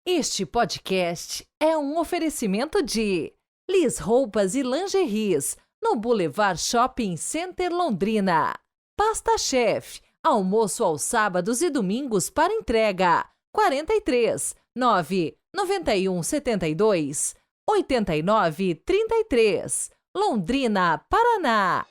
Este podcast é um oferecimento de Liz Roupas e Lingeries, no Boulevard Shopping Center Londrina. Pasta Chef, almoço aos sábados e domingos para entrega. 43 9 91 72 89 33, Londrina, Paraná.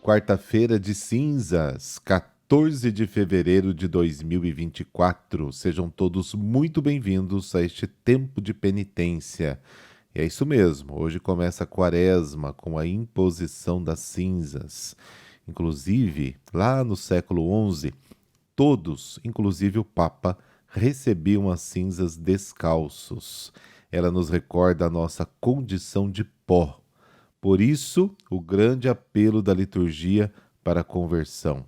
Quarta-feira de cinzas, 14 de fevereiro de 2024. Sejam todos muito bem-vindos a este tempo de penitência. E é isso mesmo, hoje começa a quaresma com a imposição das cinzas. Inclusive, lá no século XI, todos, inclusive o Papa, recebiam as cinzas descalços. Ela nos recorda a nossa condição de pó. Por isso, o grande apelo da liturgia para a conversão.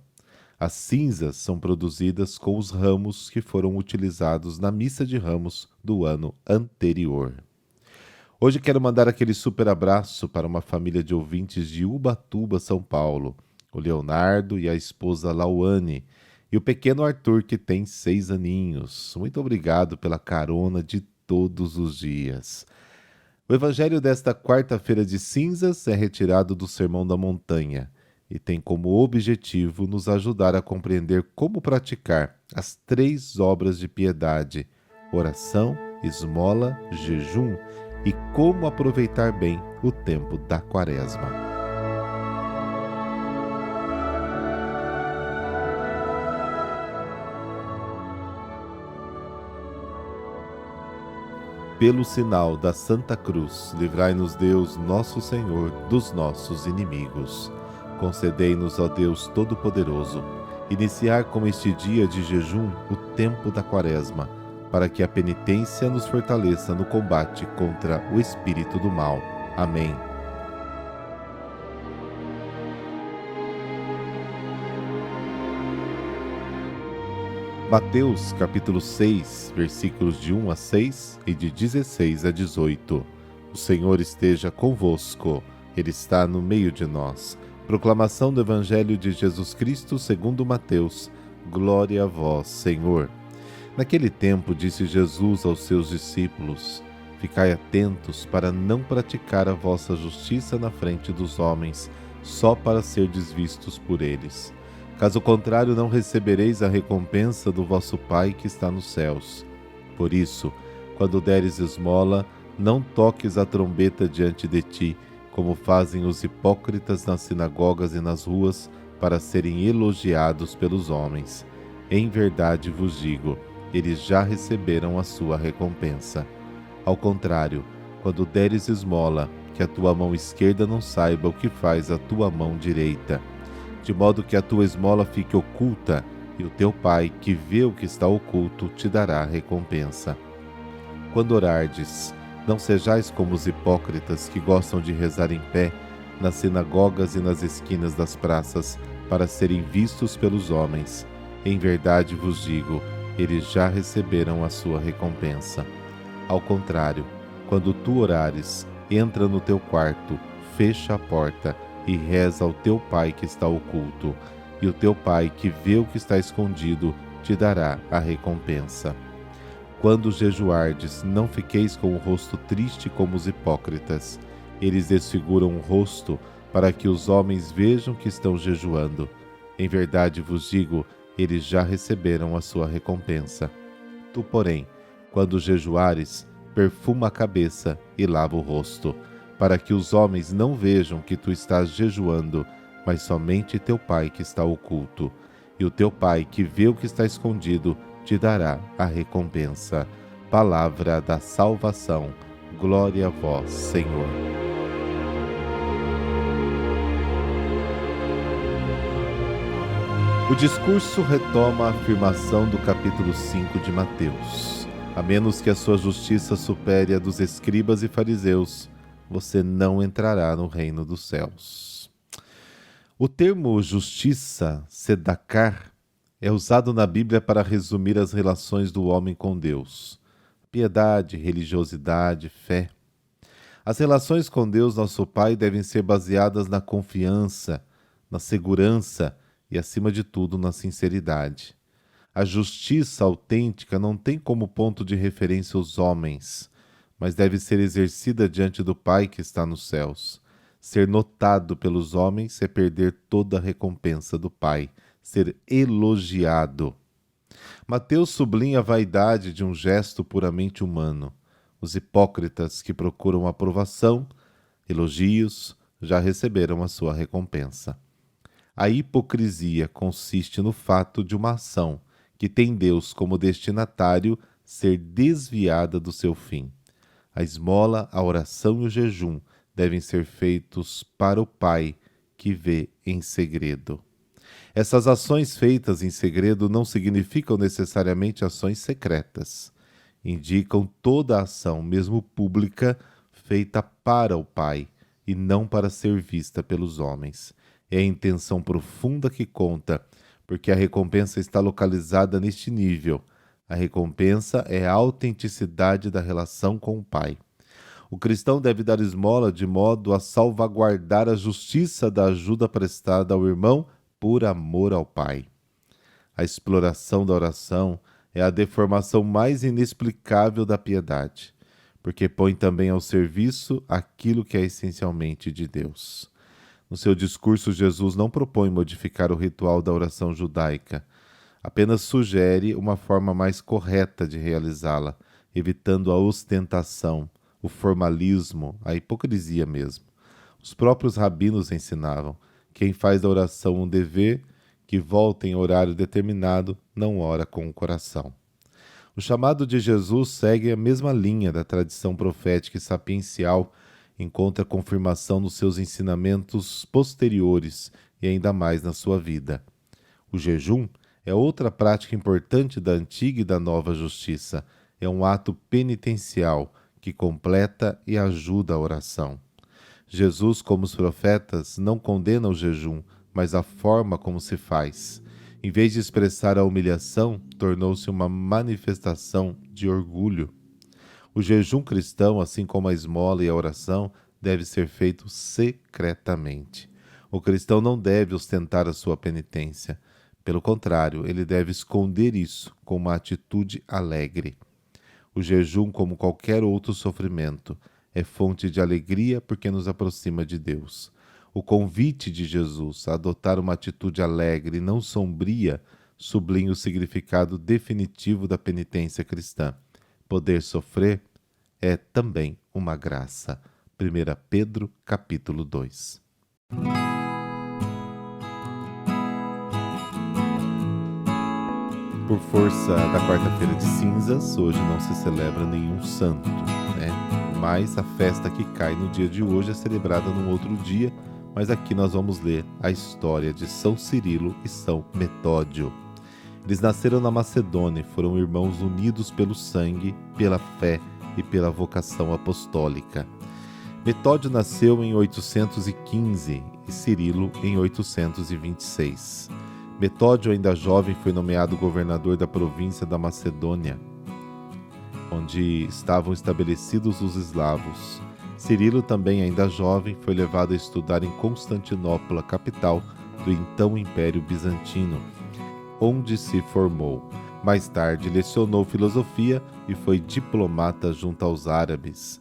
As cinzas são produzidas com os ramos que foram utilizados na missa de ramos do ano anterior. Hoje quero mandar aquele super abraço para uma família de ouvintes de Ubatuba, São Paulo, o Leonardo e a esposa Lauane, e o pequeno Arthur, que tem 6 aninhos. Muito obrigado pela carona de todos os dias. O evangelho desta quarta-feira de cinzas é retirado do Sermão da Montanha e tem como objetivo nos ajudar a compreender como praticar as 3 obras de piedade: oração, esmola, jejum, e como aproveitar bem o tempo da quaresma. Pelo sinal da Santa Cruz, livrai-nos Deus, nosso Senhor, dos nossos inimigos. Concedei-nos, ó Deus Todo-Poderoso, iniciar com este dia de jejum o tempo da quaresma, para que a penitência nos fortaleça no combate contra o espírito do mal. Amém. Mateus capítulo 6, versículos de 1 a 6 e de 16 a 18. O Senhor esteja convosco, Ele está no meio de nós. Proclamação do Evangelho de Jesus Cristo segundo Mateus. Glória a vós, Senhor. Naquele tempo disse Jesus aos seus discípulos: Ficai atentos para não praticar a vossa justiça na frente dos homens, só para serdes vistos por eles. Caso contrário, não recebereis a recompensa do vosso Pai que está nos céus. Por isso, quando deres esmola, não toques a trombeta diante de ti, como fazem os hipócritas nas sinagogas e nas ruas, para serem elogiados pelos homens. Em verdade vos digo, eles já receberam a sua recompensa. Ao contrário, quando deres esmola, que a tua mão esquerda não saiba o que faz a tua mão direita, de modo que a tua esmola fique oculta, e o teu Pai, que vê o que está oculto, te dará a recompensa. Quando orardes, não sejais como os hipócritas que gostam de rezar em pé, nas sinagogas e nas esquinas das praças, para serem vistos pelos homens. Em verdade vos digo, eles já receberam a sua recompensa. Ao contrário, quando tu orares, entra no teu quarto, fecha a porta, e reza ao teu Pai que está oculto, e o teu Pai que vê o que está escondido te dará a recompensa. Quando jejuardes, não fiqueis com o rosto triste como os hipócritas. Eles desfiguram o rosto para que os homens vejam que estão jejuando. Em verdade vos digo, eles já receberam a sua recompensa. Tu, porém, quando jejuares, perfuma a cabeça e lava o rosto, para que os homens não vejam que tu estás jejuando, mas somente teu Pai que está oculto. E o teu Pai que vê o que está escondido te dará a recompensa. Palavra da salvação. Glória a vós, Senhor. O discurso retoma a afirmação do capítulo 5 de Mateus. A menos que a sua justiça supere a dos escribas e fariseus, você não entrará no reino dos céus. O termo justiça, tzedakah, é usado na Bíblia para resumir as relações do homem com Deus. Piedade, religiosidade, fé. As relações com Deus, nosso Pai, devem ser baseadas na confiança, na segurança e, acima de tudo, na sinceridade. A justiça autêntica não tem como ponto de referência os homens, mas deve ser exercida diante do Pai que está nos céus. Ser notado pelos homens é perder toda a recompensa do Pai, ser elogiado. Mateus sublinha a vaidade de um gesto puramente humano. Os hipócritas que procuram aprovação, elogios, já receberam a sua recompensa. A hipocrisia consiste no fato de uma ação que tem Deus como destinatário ser desviada do seu fim. A esmola, a oração e o jejum devem ser feitos para o Pai que vê em segredo. Essas ações feitas em segredo não significam necessariamente ações secretas. Indicam toda a ação, mesmo pública, feita para o Pai e não para ser vista pelos homens. É a intenção profunda que conta, porque a recompensa está localizada neste nível. A recompensa é a autenticidade da relação com o Pai. O cristão deve dar esmola de modo a salvaguardar a justiça da ajuda prestada ao irmão por amor ao Pai. A exploração da oração é a deformação mais inexplicável da piedade, porque põe também ao serviço aquilo que é essencialmente de Deus. No seu discurso, Jesus não propõe modificar o ritual da oração judaica, apenas sugere uma forma mais correta de realizá-la, evitando a ostentação, o formalismo, a hipocrisia mesmo. Os próprios rabinos ensinavam: quem faz da oração um dever, que volta em horário determinado, não ora com o coração. O chamado de Jesus segue a mesma linha da tradição profética e sapiencial, encontra confirmação nos seus ensinamentos posteriores e ainda mais na sua vida. O jejum é outra prática importante da antiga e da nova justiça. É um ato penitencial que completa e ajuda a oração. Jesus, como os profetas, não condena o jejum, mas a forma como se faz. Em vez de expressar a humilhação, tornou-se uma manifestação de orgulho. O jejum cristão, assim como a esmola e a oração, deve ser feito secretamente. O cristão não deve ostentar a sua penitência. Pelo contrário, ele deve esconder isso com uma atitude alegre. O jejum, como qualquer outro sofrimento, é fonte de alegria porque nos aproxima de Deus. O convite de Jesus a adotar uma atitude alegre e não sombria sublinha o significado definitivo da penitência cristã. Poder sofrer é também uma graça. 1 Pedro, capítulo 2. Por força da quarta-feira de cinzas, hoje não se celebra nenhum santo, Mas a festa que cai no dia de hoje é celebrada num outro dia, mas aqui nós vamos ler a história de São Cirilo e São Metódio. Eles nasceram na Macedônia e foram irmãos unidos pelo sangue, pela fé e pela vocação apostólica. Metódio nasceu em 815 e Cirilo em 826. Metódio, ainda jovem, foi nomeado governador da província da Macedônia, onde estavam estabelecidos os eslavos. Cirilo, também ainda jovem, foi levado a estudar em Constantinopla, capital do então Império Bizantino, onde se formou. Mais tarde, lecionou filosofia e foi diplomata junto aos árabes.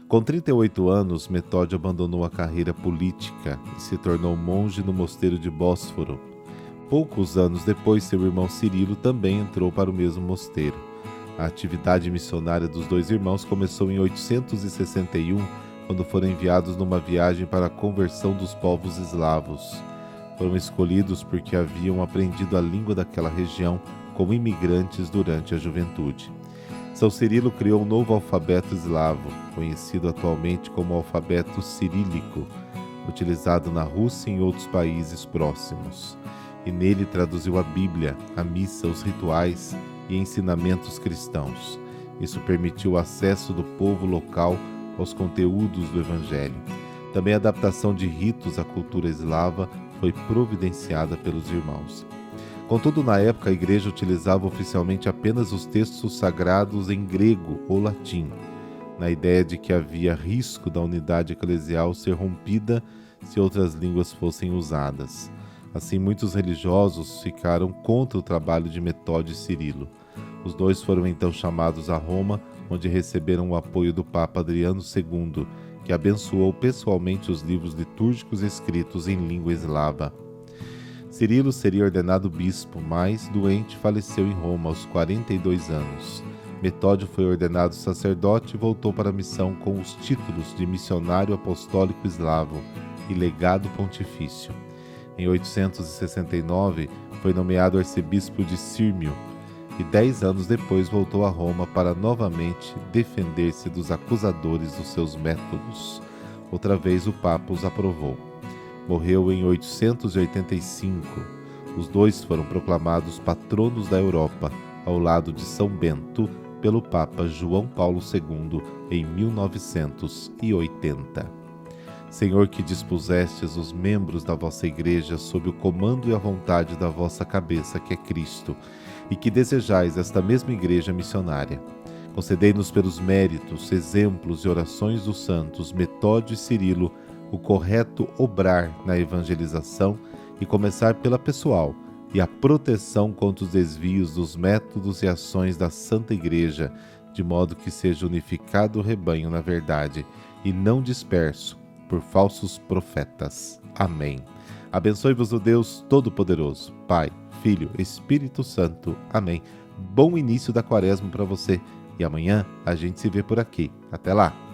Com 38 anos, Metódio abandonou a carreira política e se tornou monge no mosteiro de Bósforo. Poucos anos depois, seu irmão Cirilo também entrou para o mesmo mosteiro. A atividade missionária dos dois irmãos começou em 861, quando foram enviados numa viagem para a conversão dos povos eslavos. Foram escolhidos porque haviam aprendido a língua daquela região como imigrantes durante a juventude. São Cirilo criou um novo alfabeto eslavo, conhecido atualmente como alfabeto cirílico, utilizado na Rússia e em outros países próximos. E nele traduziu a Bíblia, a missa, os rituais e ensinamentos cristãos. Isso permitiu o acesso do povo local aos conteúdos do Evangelho. Também a adaptação de ritos à cultura eslava foi providenciada pelos irmãos. Contudo, na época, a Igreja utilizava oficialmente apenas os textos sagrados em grego ou latim. na ideia de que havia risco da unidade eclesial ser rompida se outras línguas fossem usadas. Assim, muitos religiosos ficaram contra o trabalho de Metódio e Cirilo. Os dois foram então chamados a Roma, onde receberam o apoio do Papa Adriano II, que abençoou pessoalmente os livros litúrgicos escritos em língua eslava. Cirilo seria ordenado bispo, mas, doente, faleceu em Roma aos 42 anos. Metódio foi ordenado sacerdote e voltou para a missão com os títulos de missionário apostólico eslavo e legado pontifício. Em 869, foi nomeado arcebispo de Sírmio e 10 anos depois voltou a Roma para novamente defender-se dos acusadores dos seus métodos. Outra vez o Papa os aprovou. Morreu em 885. Os dois foram proclamados patronos da Europa, ao lado de São Bento, pelo Papa João Paulo II, em 1980. Senhor, que dispusestes os membros da vossa Igreja sob o comando e a vontade da vossa cabeça, que é Cristo, e que desejais esta mesma Igreja missionária. Concedei-nos pelos méritos, exemplos e orações dos santos Metódio e Cirilo o correto obrar na evangelização e começar pela pessoal e a proteção contra os desvios dos métodos e ações da Santa Igreja, de modo que seja unificado o rebanho na verdade e não disperso por falsos profetas. Amém. Abençoe-vos o Deus Todo-Poderoso, Pai, Filho, Espírito Santo. Amém. Bom início da quaresma para você e amanhã a gente se vê por aqui. Até lá!